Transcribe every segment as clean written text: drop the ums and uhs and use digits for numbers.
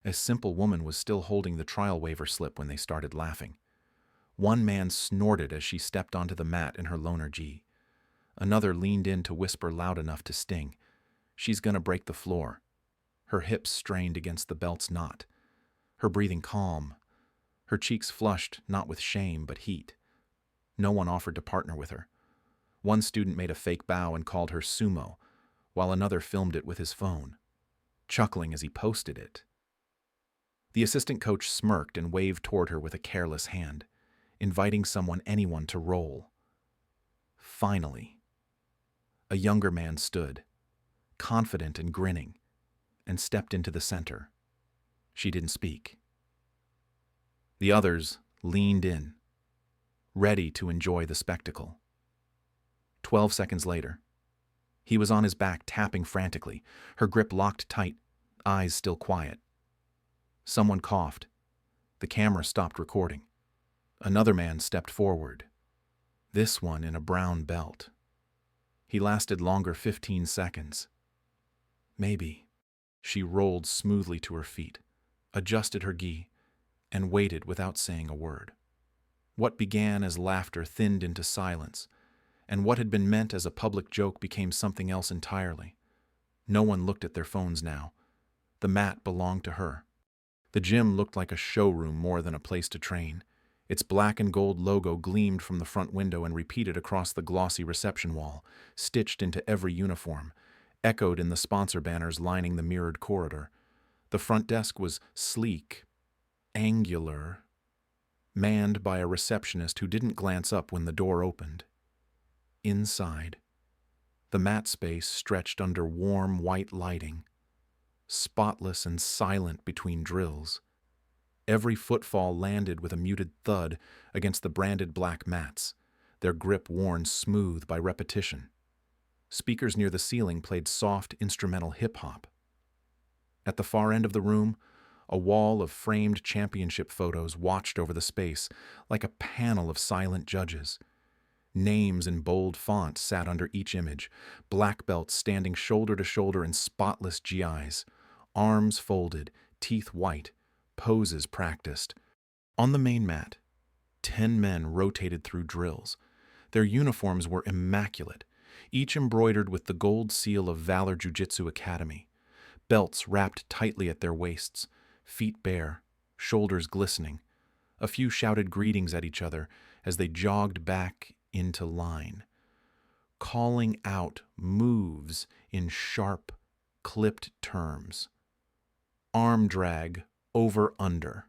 A simple woman was still holding the trial waiver slip when they started laughing. One man snorted as she stepped onto the mat in her loner gi. Another leaned in to whisper loud enough to sting. "She's gonna break the floor." Her hips strained against the belt's knot. Her breathing calm. Her cheeks flushed, not with shame, but heat. No one offered to partner with her. One student made a fake bow and called her sumo, while another filmed it with his phone, chuckling as he posted it. The assistant coach smirked and waved toward her with a careless hand, inviting anyone to roll. Finally, a younger man stood, confident and grinning, and stepped into the center. She didn't speak. The others leaned in, ready to enjoy the spectacle. 12 seconds later, he was on his back tapping frantically, her grip locked tight, eyes still quiet. Someone coughed. The camera stopped recording. Another man stepped forward, this one in a brown belt. He lasted longer 15 seconds. Maybe. She rolled smoothly to her feet, adjusted her gi, and waited without saying a word. What began as laughter thinned into silence, and what had been meant as a public joke became something else entirely. No one looked at their phones now. The mat belonged to her. The gym looked like a showroom more than a place to train. Its black and gold logo gleamed from the front window and repeated across the glossy reception wall, stitched into every uniform, echoed in the sponsor banners lining the mirrored corridor. The front desk was sleek, angular, manned by a receptionist who didn't glance up when the door opened. Inside, the mat space stretched under warm white lighting, spotless and silent between drills. Every footfall landed with a muted thud against the branded black mats, their grip worn smooth by repetition. Speakers near the ceiling played soft instrumental hip-hop. At the far end of the room, a wall of framed championship photos watched over the space like a panel of silent judges. Names in bold font sat under each image, black belts standing shoulder to shoulder in spotless GIs, arms folded, teeth white, poses practiced. On the main mat, 10 men rotated through drills. Their uniforms were immaculate, each embroidered with the gold seal of Valor Jiu Jitsu Academy, belts wrapped tightly at their waists, feet bare, shoulders glistening. A few shouted greetings at each other as they jogged back into line, calling out moves in sharp, clipped terms. Arm drag, over under.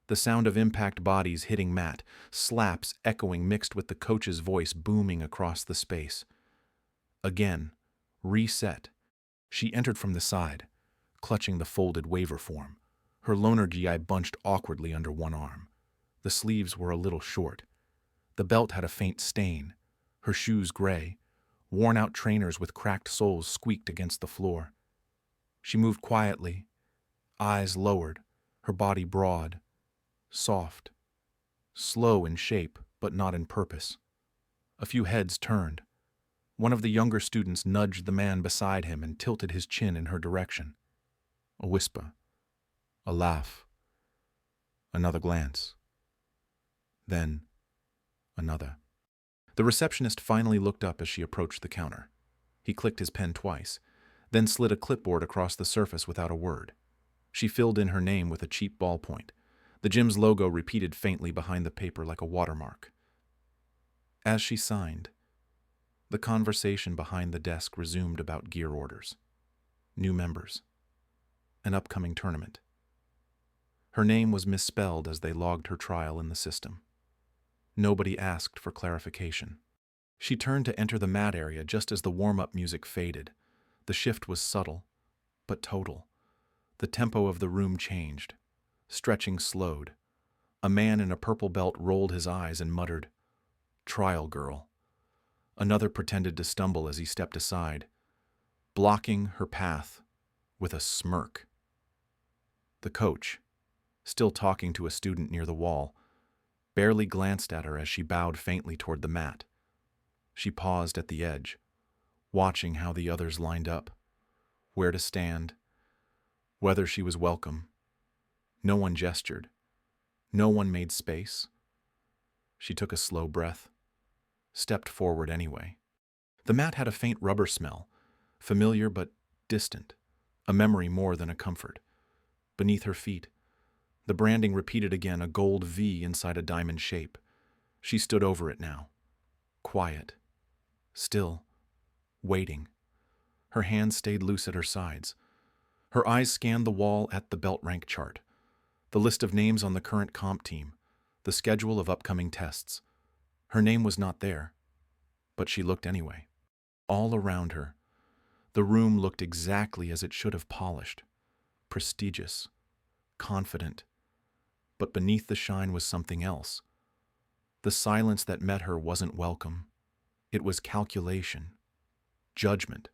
The sound of impact bodies hitting mat, slaps echoing mixed with the coach's voice booming across the space. Again, reset. She entered from the side, clutching the folded waiver form, her loner gi bunched awkwardly under one arm. The sleeves were a little short. The belt had a faint stain, her shoes gray. Worn-out trainers with cracked soles squeaked against the floor. She moved quietly, eyes lowered, her body broad, soft, slow in shape but not in purpose. A few heads turned. One of the younger students nudged the man beside him and tilted his chin in her direction. A whisper, a laugh, another glance. Then another. The receptionist finally looked up as she approached the counter. He clicked his pen twice, then slid a clipboard across the surface without a word. She filled in her name with a cheap ballpoint. The gym's logo repeated faintly behind the paper like a watermark. As she signed, the conversation behind the desk resumed about gear orders, new members, an upcoming tournament. Her name was misspelled as they logged her trial in the system. Nobody asked for clarification. She turned to enter the mat area just as the warm-up music faded. The shift was subtle, but total. The tempo of the room changed. Stretching slowed. A man in a purple belt rolled his eyes and muttered, "Trial girl." Another pretended to stumble as he stepped aside, blocking her path with a smirk. The coach, still talking to a student near the wall, barely glanced at her as she bowed faintly toward the mat. She paused at the edge, watching how the others lined up, where to stand, whether she was welcome, No one gestured. No one made space. She took a slow breath, stepped forward anyway. The mat had a faint rubber smell, familiar but distant, a memory more than a comfort. Beneath her feet, the branding repeated again, a gold V inside a diamond shape. She stood over it now, quiet, still, waiting. Her hands stayed loose at her sides. Her eyes scanned the wall at the belt rank chart, the list of names on the current comp team, the schedule of upcoming tests. Her name was not there, but she looked anyway. All around her, the room looked exactly as it should have, polished, prestigious, confident. But beneath the shine was something else. The silence that met her wasn't welcome. It was calculation, judgment,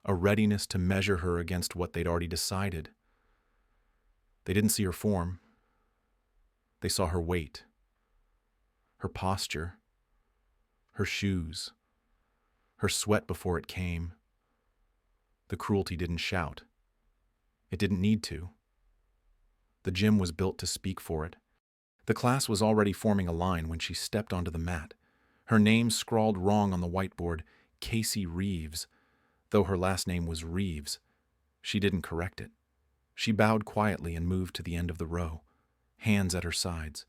a readiness to measure her against what they'd already decided. They didn't see her form. They saw her weight, her posture, her shoes, her sweat before it came. The cruelty didn't shout. It didn't need to. The gym was built to speak for it. The class was already forming a line when she stepped onto the mat. Her name scrawled wrong on the whiteboard, Casey Reeves. Though her last name was Reeves, she didn't correct it. She bowed quietly and moved to the end of the row, hands at her sides,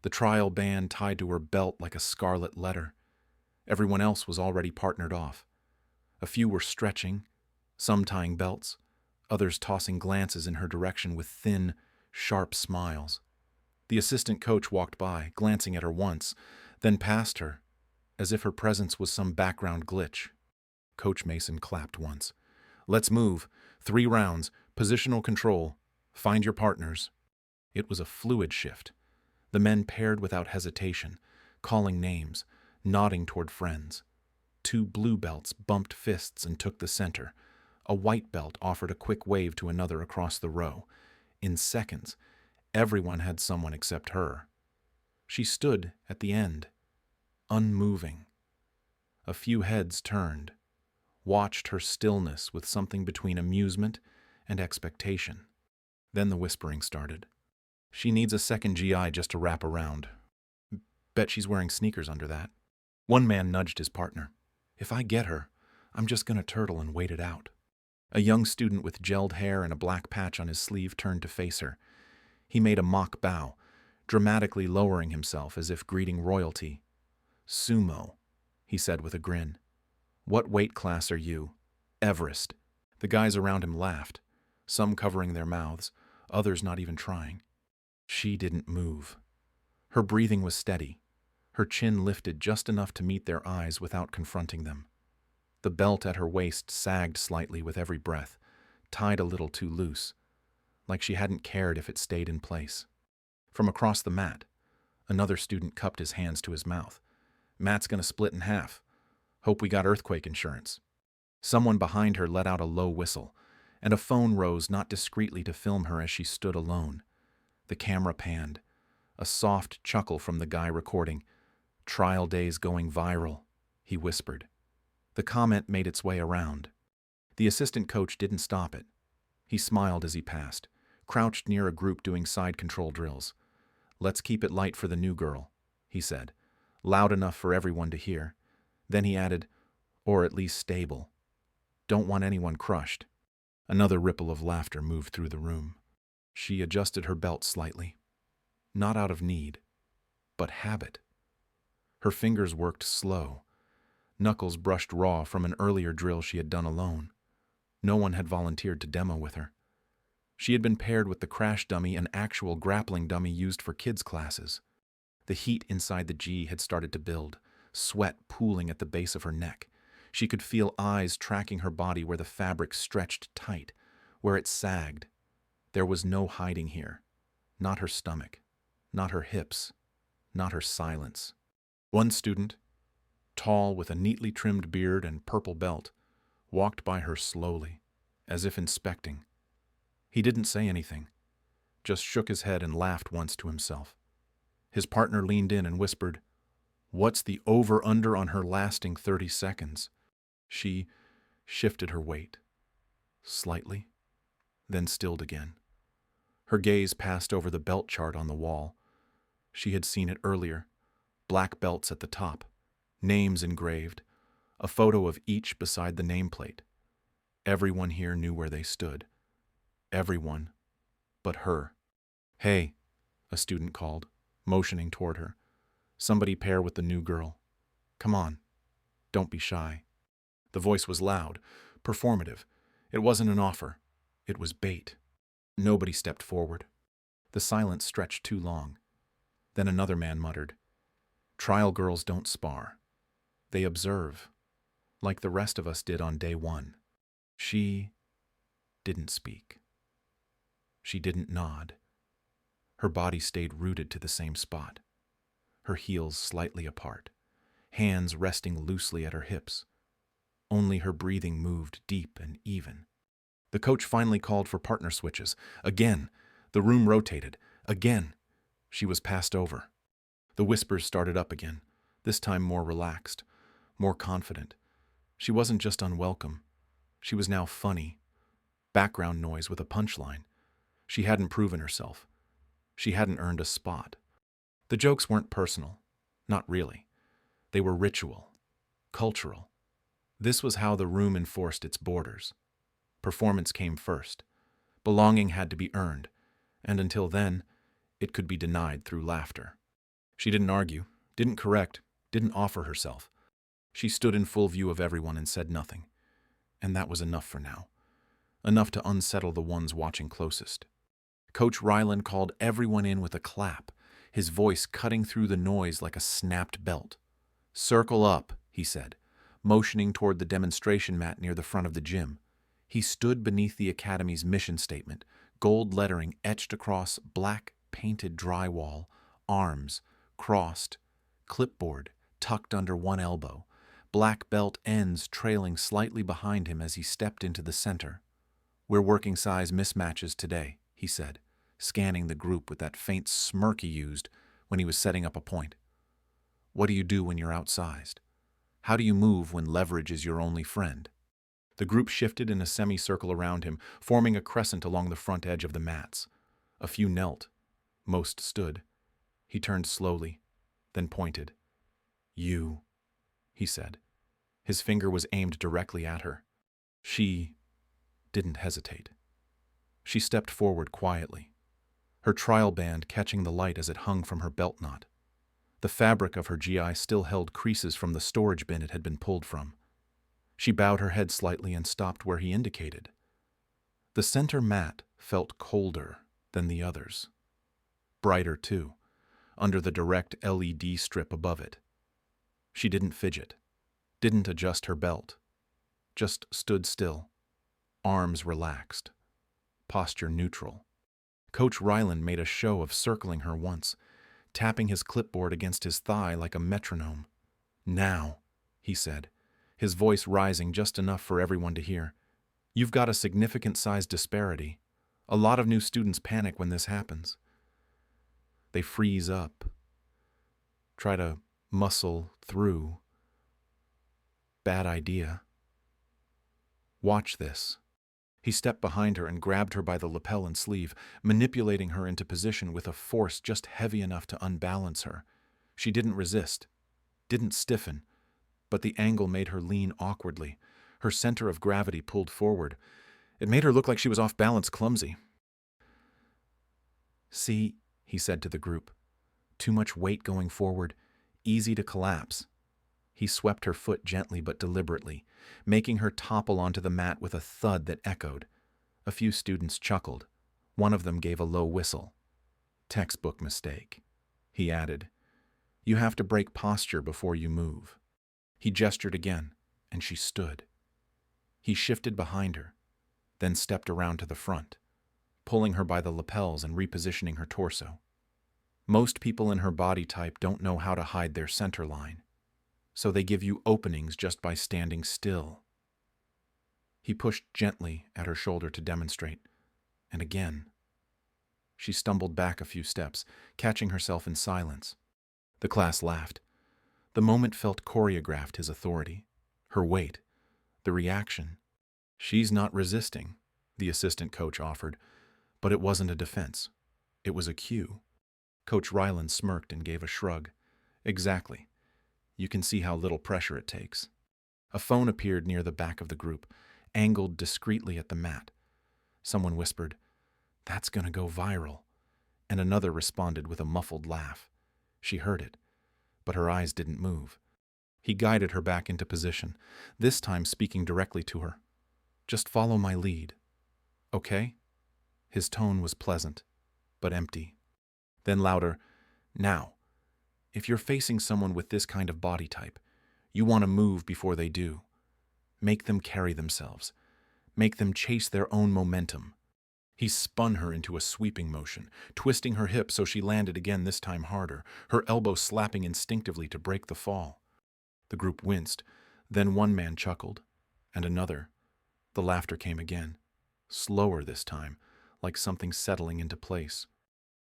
the trial band tied to her belt like a scarlet letter. Everyone else was already partnered off. A few were stretching, some tying belts, others tossing glances in her direction with thin, sharp smiles. The assistant coach walked by, glancing at her once, then past her, as if her presence was some background glitch. Coach Mason clapped once. "Let's move. 3 rounds. Positional control. Find your partners." It was a fluid shift. The men paired without hesitation, calling names, nodding toward friends. 2 blue belts bumped fists and took the center. A white belt offered a quick wave to another across the row. In seconds, everyone had someone except her. She stood at the end, unmoving. A few heads turned, watched her stillness with something between amusement and expectation. Then the whispering started. "She needs a second GI just to wrap around. Bet she's wearing sneakers under that." One man nudged his partner. "If I get her, I'm just gonna turtle and wait it out." A young student with gelled hair and a black patch on his sleeve turned to face her. He made a mock bow, dramatically lowering himself as if greeting royalty. "Sumo," he said with a grin. "What weight class are you?" "Everest." The guys around him laughed, some covering their mouths, others not even trying. She didn't move. Her breathing was steady, her chin lifted just enough to meet their eyes without confronting them. The belt at her waist sagged slightly with every breath, tied a little too loose, like she hadn't cared if it stayed in place. From across the mat, another student cupped his hands to his mouth. "Mat's gonna split in half. Hope we got earthquake insurance." Someone behind her let out a low whistle, and a phone rose not discreetly to film her as she stood alone. The camera panned, a soft chuckle from the guy recording. "Trial days going viral," he whispered. The comment made its way around. The assistant coach didn't stop it. He smiled as he passed, crouched near a group doing side control drills. "Let's keep it light for the new girl," he said, loud enough for everyone to hear. Then he added, "Or at least stable. Don't want anyone crushed." Another ripple of laughter moved through the room. She adjusted her belt slightly. Not out of need, but habit. Her fingers worked slow. Knuckles brushed raw from an earlier drill she had done alone. No one had volunteered to demo with her. She had been paired with the crash dummy, an actual grappling dummy used for kids' classes. The heat inside the G had started to build, sweat pooling at the base of her neck. She could feel eyes tracking her body where the fabric stretched tight, where it sagged. There was no hiding here. Not her stomach, not her hips, not her silence. One student, tall with a neatly trimmed beard and purple belt, walked by her slowly, as if inspecting. He didn't say anything, just shook his head and laughed once to himself. His partner leaned in and whispered, "What's the over-under on her lasting 30 seconds? She shifted her weight, slightly, then stilled again. Her gaze passed over the belt chart on the wall. She had seen it earlier. Black belts at the top, names engraved, a photo of each beside the nameplate. Everyone here knew where they stood. Everyone but her. "Hey," a student called, motioning toward her. "Somebody pair with the new girl. Come on, don't be shy." The voice was loud, performative. It wasn't an offer. It was bait. Nobody stepped forward. The silence stretched too long. Then another man muttered, "Trial girls don't spar. They observe, like the rest of us did on day one." She didn't speak. She didn't nod. Her body stayed rooted to the same spot, her heels slightly apart, hands resting loosely at her hips. Only her breathing moved deep and even. The coach finally called for partner switches. Again, the room rotated. Again, she was passed over. The whispers started up again, this time more relaxed, more confident. She wasn't just unwelcome. She was now funny. Background noise with a punchline. She hadn't proven herself. She hadn't earned a spot. The jokes weren't personal. Not really. They were ritual, cultural. This was how the room enforced its borders. Performance came first. Belonging had to be earned, and until then, it could be denied through laughter. She didn't argue, didn't correct, didn't offer herself. She stood in full view of everyone and said nothing. And that was enough for now. Enough to unsettle the ones watching closest. Coach Ryland called everyone in with a clap, his voice cutting through the noise like a snapped belt. "Circle up," he said, motioning toward the demonstration mat near the front of the gym. He stood beneath the academy's mission statement, gold lettering etched across black painted drywall, arms crossed, clipboard tucked under one elbow, black belt ends trailing slightly behind him as he stepped into the center. "We're working size mismatches today," he said, scanning the group with that faint smirk he used when he was setting up a point. "What do you do when you're outsized? How do you move when leverage is your only friend?" The group shifted in a semicircle around him, forming a crescent along the front edge of the mats. A few knelt. Most stood. He turned slowly, then pointed. "You," he said. His finger was aimed directly at her. She didn't hesitate. She stepped forward quietly, her trial band catching the light as it hung from her belt knot. The fabric of her GI still held creases from the storage bin it had been pulled from. She bowed her head slightly and stopped where he indicated. The center mat felt colder than the others. Brighter, too, under the direct LED strip above it. She didn't fidget, didn't adjust her belt, just stood still, arms relaxed, posture neutral. Coach Ryland made a show of circling her once, tapping his clipboard against his thigh like a metronome. "Now," he said, his voice rising just enough for everyone to hear. "You've got a significant size disparity. A lot of new students panic when this happens. They freeze up, try to muscle through. Bad idea. Watch this." He stepped behind her and grabbed her by the lapel and sleeve, manipulating her into position with a force just heavy enough to unbalance her. She didn't resist, didn't stiffen, but the angle made her lean awkwardly. Her center of gravity pulled forward. It made her look like she was off balance, clumsy. "See," he said to the group. "Too much weight going forward, easy to collapse." He swept her foot gently but deliberately, making her topple onto the mat with a thud that echoed. A few students chuckled. One of them gave a low whistle. "Textbook mistake," he added. "You have to break posture before you move." He gestured again, and she stood. He shifted behind her, then stepped around to the front, pulling her by the lapels and repositioning her torso. Most people in her body type don't know how to hide their center line, so they give you openings just by standing still. He pushed gently at her shoulder to demonstrate, and again. She stumbled back a few steps, catching herself in silence. The class laughed. The moment felt choreographed, his authority, her weight, the reaction. "She's not resisting," the assistant coach offered, But it wasn't a defense. It was a cue. Coach Ryland smirked and gave a shrug. Exactly. You can see how little pressure it takes. A phone appeared near the back of the group, angled discreetly at the mat. Someone whispered, "That's gonna go viral," and another responded with a muffled laugh. She heard it, but her eyes didn't move. He guided her back into position, this time speaking directly to her. "Just follow my lead. Okay?" His tone was pleasant, but empty. Then louder, "Now, if you're facing someone with this kind of body type, you want to move before they do. Make them carry themselves. Make them chase their own momentum." He spun her into a sweeping motion, twisting her hip so she landed again, this time harder, her elbow slapping instinctively to break the fall. The group winced, then one man chuckled, and another. The laughter came again, slower this time, like something settling into place.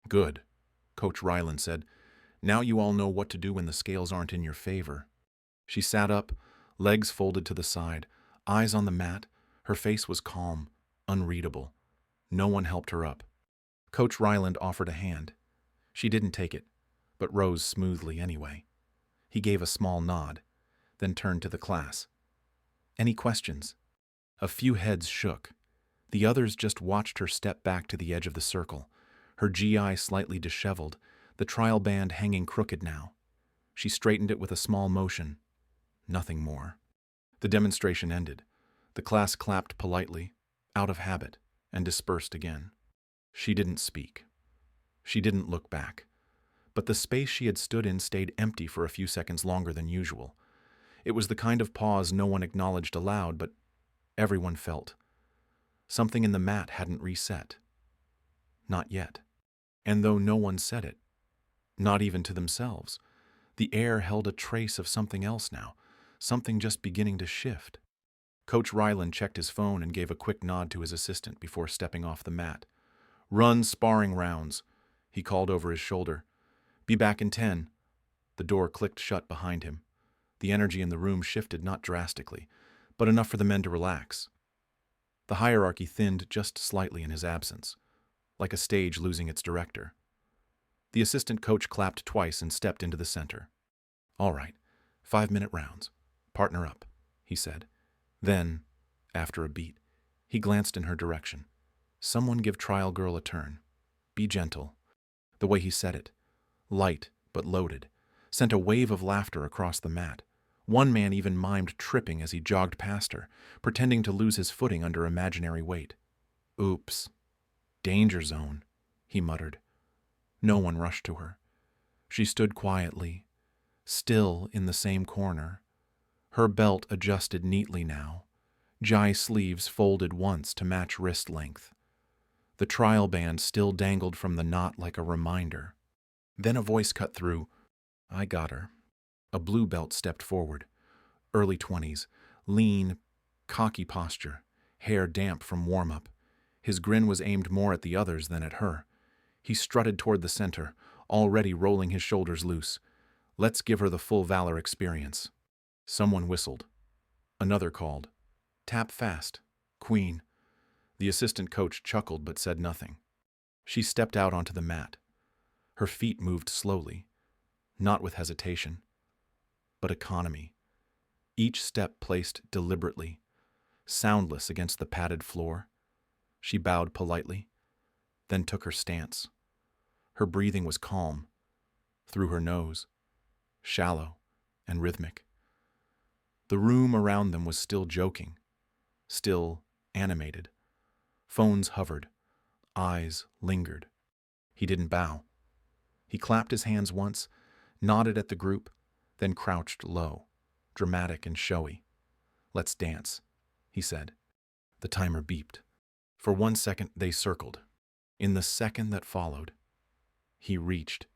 "Good," Coach Ryland said. "Now you all know what to do when the scales aren't in your favor." She sat up, legs folded to the side, eyes on the mat. Her face was calm, unreadable. No one helped her up. Coach Ryland offered a hand. She didn't take it, but rose smoothly anyway. He gave a small nod, then turned to the class. "Any questions?" A few heads shook. The others just watched her step back to the edge of the circle, her GI slightly disheveled, the trial band hanging crooked now. She straightened it with a small motion. Nothing more. The demonstration ended. The class clapped politely, out of habit, and dispersed again. She didn't speak. She didn't look back. But the space she had stood in stayed empty for a few seconds longer than usual. It was the kind of pause no one acknowledged aloud, but everyone felt. Something in the mat hadn't reset. Not yet. And though no one said it, not even to themselves, the air held a trace of something else now, something just beginning to shift. Coach Ryland checked his phone and gave a quick nod to his assistant before stepping off the mat. "Run sparring rounds," he called over his shoulder. "Be back in 10. The door clicked shut behind him. The energy in the room shifted not drastically, but enough for the men to relax. The hierarchy thinned just slightly in his absence, like a stage losing its director. The assistant coach clapped twice and stepped into the center. "All right, 5-minute rounds. Partner up," he said. Then, after a beat, he glanced in her direction. "Someone give trial girl a turn. Be gentle." The way he said it, light but loaded, sent a wave of laughter across the mat. One man even mimed tripping as he jogged past her, pretending to lose his footing under imaginary weight. "Oops. Danger zone," he muttered. No one rushed to her. She stood quietly, still in the same corner. Her belt adjusted neatly now, GI sleeves folded once to match wrist length. The trial band still dangled from the knot like a reminder. Then a voice cut through. "I got her." A blue belt stepped forward. Early 20s, lean, cocky posture, hair damp from warm-up. His grin was aimed more at the others than at her. He strutted toward the center, already rolling his shoulders loose. "Let's give her the full valor experience." Someone whistled. Another called. "Tap fast. Queen." The assistant coach chuckled but said nothing. She stepped out onto the mat. Her feet moved slowly, not with hesitation, but economy. Each step placed deliberately, soundless against the padded floor. She bowed politely, then took her stance. Her breathing was calm, through her nose, shallow and rhythmic. The room around them was still joking, still animated. Phones hovered, eyes lingered. He didn't bow. He clapped his hands once, nodded at the group, then crouched low, dramatic and showy. "Let's dance," he said. The timer beeped. For 1 second they circled. In the second that followed, he reached.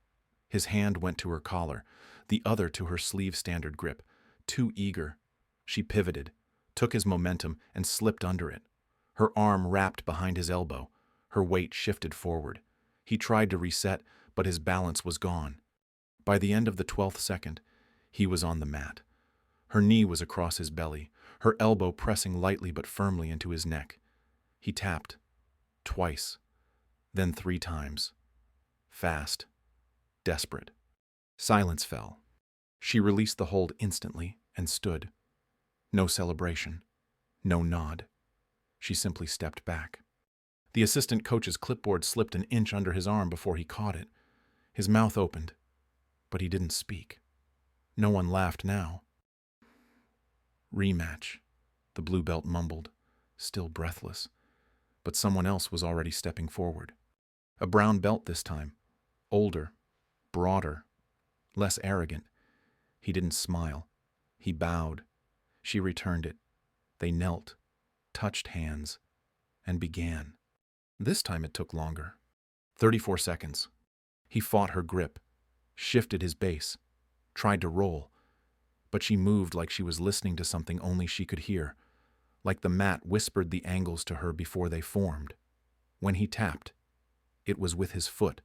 His hand went to her collar, the other to her sleeve standard grip. Too eager, she pivoted, took his momentum, and slipped under it. Her arm wrapped behind his elbow. Her weight shifted forward. He tried to reset, but his balance was gone. By the end of the 12th second, he was on the mat. Her knee was across his belly, her elbow pressing lightly but firmly into his neck. He tapped, twice. Then 3 times. Fast. Desperate. Silence fell. She released the hold instantly and stood. No celebration. No nod. She simply stepped back. The assistant coach's clipboard slipped an inch under his arm before he caught it. His mouth opened, but he didn't speak. No one laughed now. Rematch, the blue belt mumbled, still breathless. But someone else was already stepping forward. A brown belt this time. Older, broader, less arrogant. He didn't smile. He bowed. She returned it. They knelt, touched hands, and began. This time it took longer. 34 seconds. He fought her grip, shifted his base, tried to roll, but she moved like she was listening to something only she could hear, like the mat whispered the angles to her before they formed. When he tapped, it was with his foot,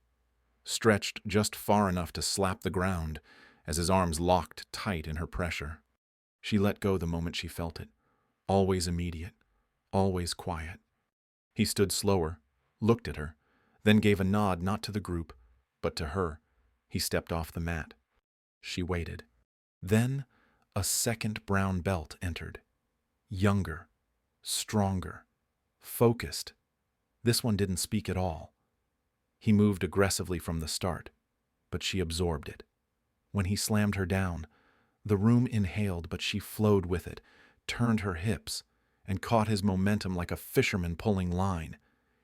stretched just far enough to slap the ground as his arms locked tight in her pressure. She let go the moment she felt it, always immediate, always quiet. He stood slower, looked at her, then gave a nod not to the group, but to her. He stepped off the mat. She waited. Then a second brown belt entered. Younger, stronger, focused. This one didn't speak at all. He moved aggressively from the start, but she absorbed it. When he slammed her down, the room inhaled, but she flowed with it, turned her hips, and caught his momentum like a fisherman pulling line.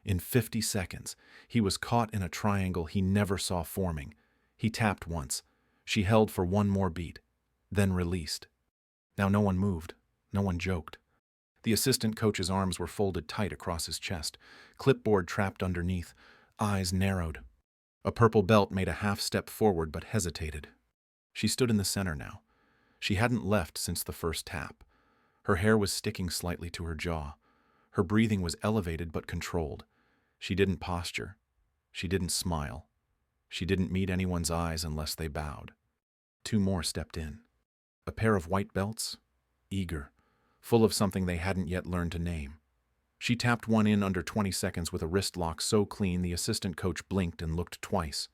In 50 seconds, he was caught in a triangle he never saw forming. He tapped once. She held for one more beat, then released. Now no one moved. No one joked. The assistant coach's arms were folded tight across his chest, clipboard trapped underneath, eyes narrowed. A purple belt made a half step forward but hesitated. She stood in the center now. She hadn't left since the first tap. Her hair was sticking slightly to her jaw. Her breathing was elevated but controlled. She didn't posture. She didn't smile. She didn't meet anyone's eyes unless they bowed. 2 more stepped in. A pair of white belts, eager, full of something they hadn't yet learned to name. She tapped one in under 20 seconds with a wrist lock so clean the assistant coach blinked and looked twice.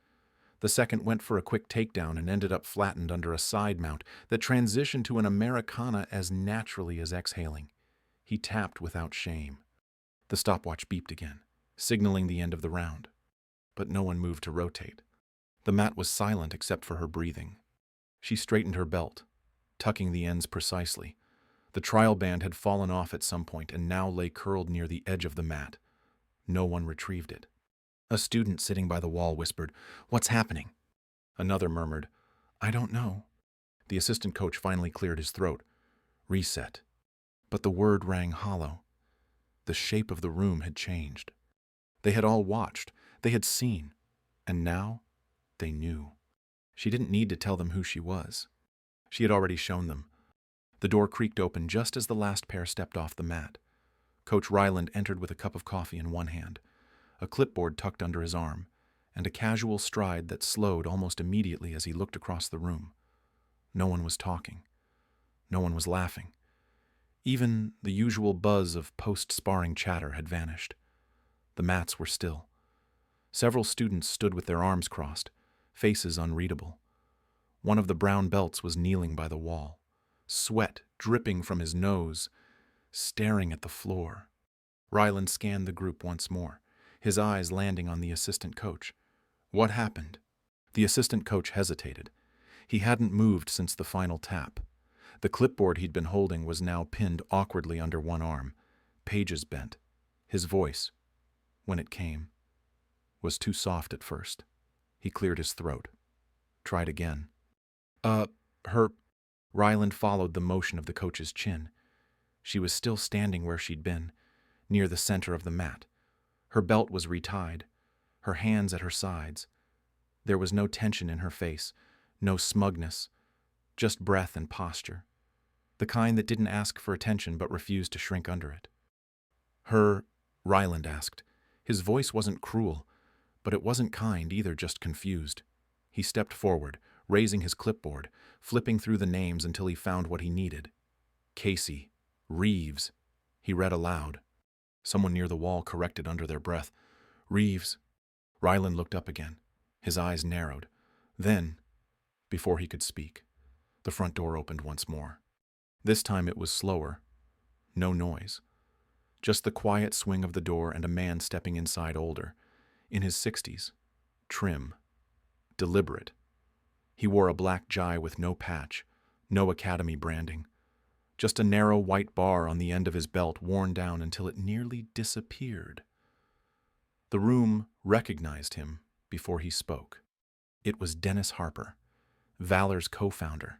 The second went for a quick takedown and ended up flattened under a side mount that transitioned to an Americana as naturally as exhaling. He tapped without shame. The stopwatch beeped again, signaling the end of the round. But no one moved to rotate. The mat was silent except for her breathing. She straightened her belt, tucking the ends precisely. The trial band had fallen off at some point and now lay curled near the edge of the mat. No one retrieved it. A student sitting by the wall whispered, "What's happening?" Another murmured, "I don't know." The assistant coach finally cleared his throat. Reset. But the word rang hollow. The shape of the room had changed. They had all watched. They had seen. And now, they knew. She didn't need to tell them who she was. She had already shown them. The door creaked open just as the last pair stepped off the mat. Coach Ryland entered with a cup of coffee in one hand, a clipboard tucked under his arm, and a casual stride that slowed almost immediately as he looked across the room. No one was talking. No one was laughing. Even the usual buzz of post-sparring chatter had vanished. The mats were still. Several students stood with their arms crossed, faces unreadable. One of the brown belts was kneeling by the wall, sweat dripping from his nose, staring at the floor. Ryland scanned the group once more, his eyes landing on the assistant coach. What happened? The assistant coach hesitated. He hadn't moved since the final tap. The clipboard he'd been holding was now pinned awkwardly under one arm, pages bent. His voice, when it came, was too soft at first. He cleared his throat. Tried again. Her... Ryland followed the motion of the coach's chin. She was still standing where she'd been, near the center of the mat. Her belt was retied, her hands at her sides. There was no tension in her face, no smugness, just breath and posture. The kind that didn't ask for attention but refused to shrink under it. Ryland asked. His voice wasn't cruel, but it wasn't kind either, just confused. He stepped forward, raising his clipboard, flipping through the names until he found what he needed. Casey. Reeves. He read aloud. Someone near the wall corrected under their breath. Reeves. Ryland looked up again. His eyes narrowed. Then, before he could speak, the front door opened once more. This time it was slower. No noise. Just the quiet swing of the door and a man stepping inside, older, in his 60s, trim, deliberate. He wore a black jai with no patch, no academy branding. Just a narrow white bar on the end of his belt worn down until it nearly disappeared. The room recognized him before he spoke. It was Dennis Harper, Valor's co-founder,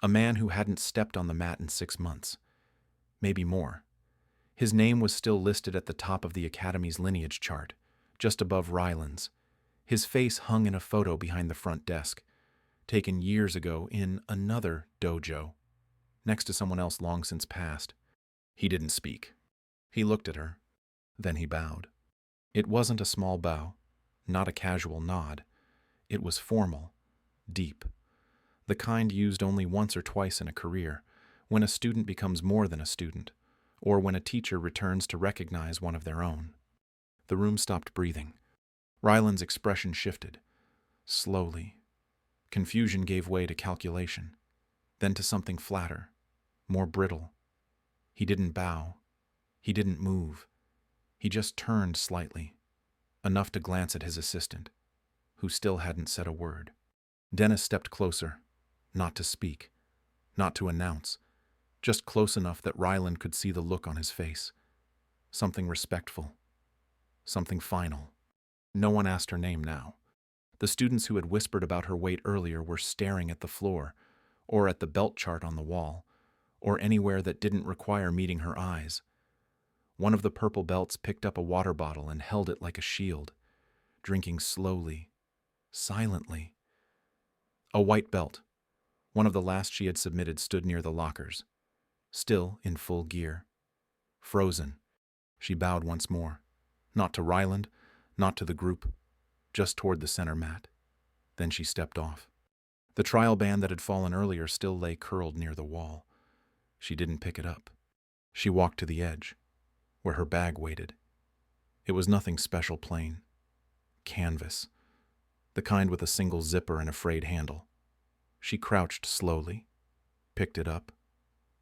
a man who hadn't stepped on the mat in 6 months, maybe more. His name was still listed at the top of the Academy's lineage chart, just above Ryland's. His face hung in a photo behind the front desk, taken years ago in another dojo, next to someone else long since passed. He didn't speak. He looked at her. Then he bowed. It wasn't a small bow, not a casual nod. It was formal, deep, the kind used only once or twice in a career, when a student becomes more than a student, or when a teacher returns to recognize one of their own. The room stopped breathing. Ryland's expression shifted, slowly. Confusion gave way to calculation, then to something flatter, more brittle. He didn't bow. He didn't move. He just turned slightly, enough to glance at his assistant, who still hadn't said a word. Dennis stepped closer, not to speak, not to announce, just close enough that Ryland could see the look on his face. Something respectful, something final. No one asked her name now. The students who had whispered about her weight earlier were staring at the floor, or at the belt chart on the wall, or anywhere that didn't require meeting her eyes. One of the purple belts picked up a water bottle and held it like a shield, drinking slowly, silently. A white belt, one of the last she had submitted, stood near the lockers, still in full gear. Frozen, she bowed once more, not to Ryland, not to the group, just toward the center mat. Then she stepped off. The trial band that had fallen earlier still lay curled near the wall. She didn't pick it up. She walked to the edge, where her bag waited. It was nothing special, plain. Canvas, the kind with a single zipper and a frayed handle. She crouched slowly, picked it up,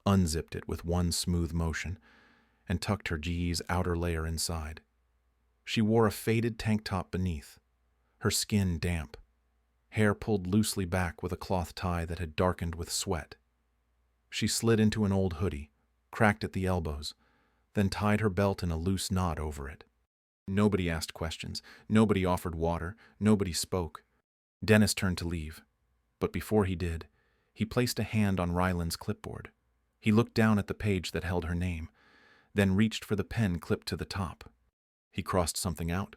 unzipped it with one smooth motion, and tucked her GE's outer layer inside. She wore a faded tank top beneath, her skin damp, hair pulled loosely back with a cloth tie that had darkened with sweat. She slid into an old hoodie, cracked at the elbows, then tied her belt in a loose knot over it. Nobody asked questions, nobody offered water, nobody spoke. Dennis turned to leave, but before he did, he placed a hand on Ryland's clipboard. He looked down at the page that held her name, then reached for the pen clipped to the top. He crossed something out.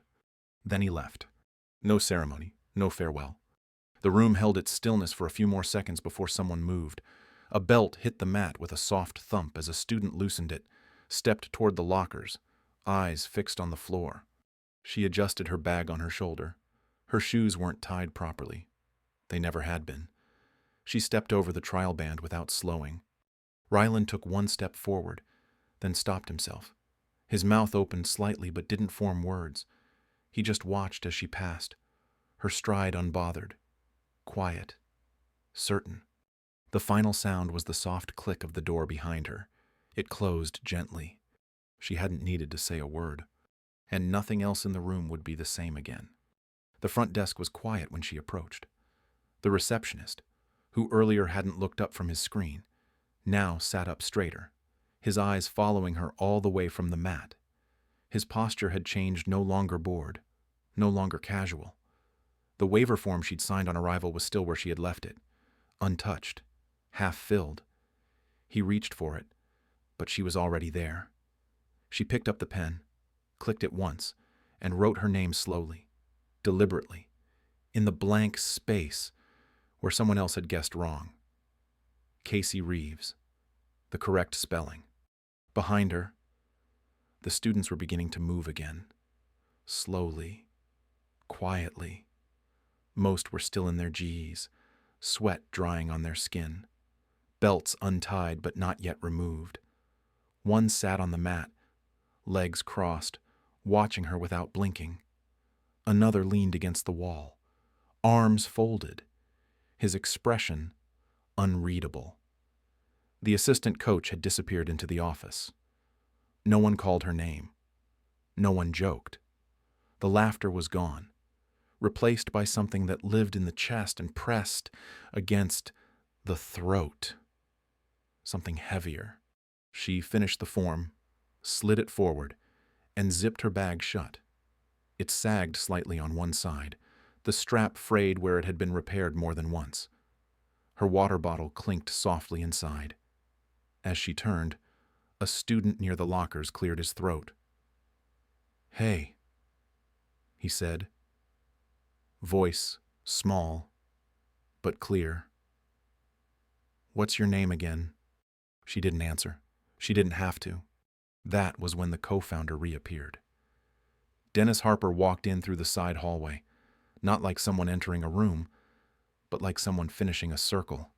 Then he left. No ceremony, no farewell. The room held its stillness for a few more seconds before someone moved. A belt hit the mat with a soft thump as a student loosened it, stepped toward the lockers, eyes fixed on the floor. She adjusted her bag on her shoulder. Her shoes weren't tied properly. They never had been. She stepped over the trial band without slowing. Ryland took one step forward, then stopped himself. His mouth opened slightly but didn't form words. He just watched as she passed, her stride unbothered, quiet, certain. The final sound was the soft click of the door behind her. It closed gently. She hadn't needed to say a word, and nothing else in the room would be the same again. The front desk was quiet when she approached. The receptionist, who earlier hadn't looked up from his screen, now sat up straighter, his eyes following her all the way from the mat. His posture had changed, no longer bored, no longer casual. The waiver form she'd signed on arrival was still where she had left it, untouched, half-filled. He reached for it, but she was already there. She picked up the pen, clicked it once, and wrote her name slowly, deliberately, in the blank space where someone else had guessed wrong. Casey Reeves, the correct spelling. Behind her, the students were beginning to move again, slowly, quietly. Most were still in their GEs, sweat drying on their skin, belts untied but not yet removed. One sat on the mat, legs crossed, watching her without blinking. Another leaned against the wall, arms folded, his expression unreadable. The assistant coach had disappeared into the office. No one called her name. No one joked. The laughter was gone, replaced by something that lived in the chest and pressed against the throat. Something heavier. She finished the form, slid it forward, and zipped her bag shut. It sagged slightly on one side, the strap frayed where it had been repaired more than once. Her water bottle clinked softly inside. As she turned, a student near the lockers cleared his throat. "Hey," he said. Voice small, but clear. "What's your name again?" She didn't answer. She didn't have to. That was when the co-founder reappeared. Dennis Harper walked in through the side hallway, not like someone entering a room, but like someone finishing a circle.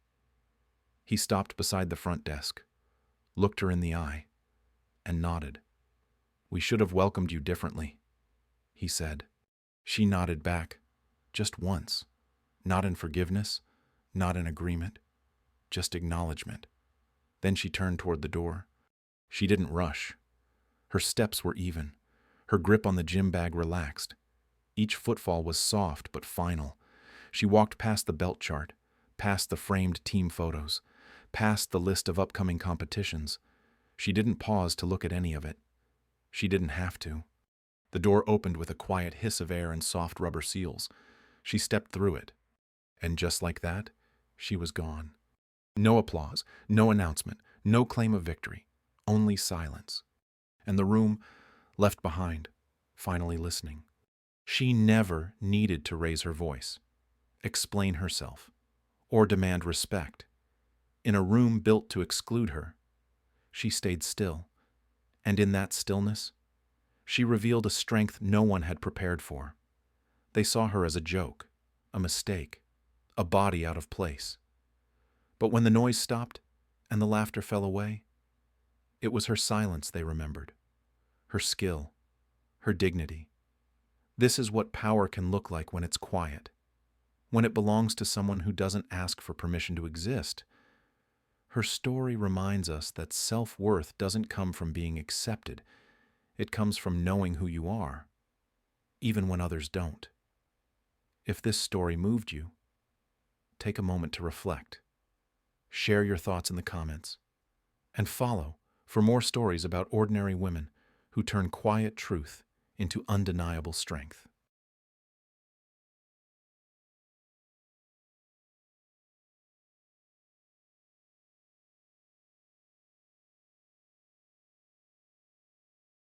He stopped beside the front desk, looked her in the eye, and nodded. "We should have welcomed you differently," he said. She nodded back, just once, not in forgiveness, not in agreement, just acknowledgement. Then she turned toward the door. She didn't rush. Her steps were even, her grip on the gym bag relaxed. Each footfall was soft but final. She walked past the belt chart, past the framed team photos, past the list of upcoming competitions. She didn't pause to look at any of it. She didn't have to. The door opened with a quiet hiss of air and soft rubber seals. She stepped through it. And just like that, she was gone. No applause, no announcement, no claim of victory, only silence. And the room, left behind, finally listening. She never needed to raise her voice, explain herself, or demand respect. In a room built to exclude her, she stayed still, and in that stillness, she revealed a strength no one had prepared for. They saw her as a joke, a mistake, a body out of place. But when the noise stopped and the laughter fell away, it was her silence they remembered, her skill, her dignity. This is what power can look like when it's quiet, when it belongs to someone who doesn't ask for permission to exist. Her story reminds us that self-worth doesn't come from being accepted. It comes from knowing who you are, even when others don't. If this story moved you, take a moment to reflect. Share your thoughts in the comments, and follow for more stories about ordinary women who turn quiet truth into undeniable strength.